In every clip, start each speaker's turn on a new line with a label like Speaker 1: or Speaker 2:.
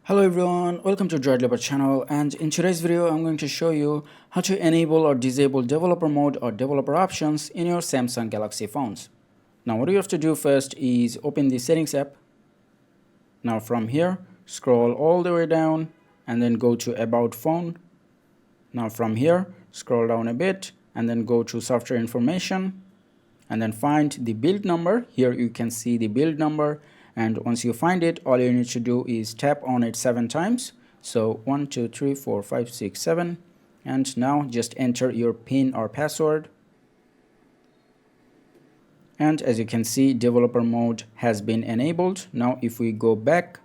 Speaker 1: Hello everyone, welcome to Droid Lover channel, and in today's video I'm going to show you how to enable or disable developer mode or developer options in your Samsung Galaxy phones. Now what you have to do first is open the settings app. Now from here scroll all the way down and then go to about phone. Now from here scroll down a bit and then go to software information and then find the build number. Here you can see the build number, and once you find it, all you need to do is tap on it 7 times. So 1 2 3 4 5 6 7, and now just enter your PIN or password. And as you can see, developer mode has been enabled. Now if we go back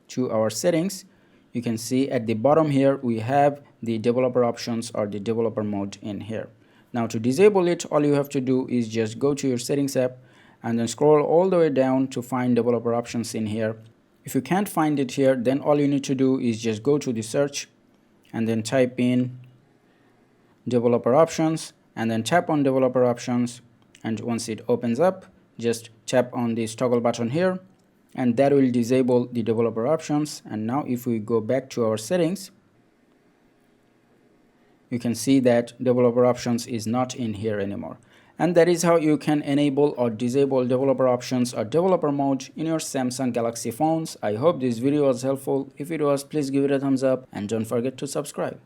Speaker 1: to our settings, you can see at the bottom here we have the developer options or the developer mode in here. Now to disable it, all you have to do is just go to your settings app and then scroll all the way down to find developer options in here. If you can't find it here, then all you need to do is just go to the search and then type in developer options and then tap on developer options, and once it opens up, just tap on this toggle button here and that will disable the developer options. And now if we go back to our settings, you can see that developer options is not in here anymore. And that is how you can enable or disable developer options or developer mode in your Samsung Galaxy phones. I hope this video was helpful. If it was, please give it a thumbs up and don't forget to subscribe.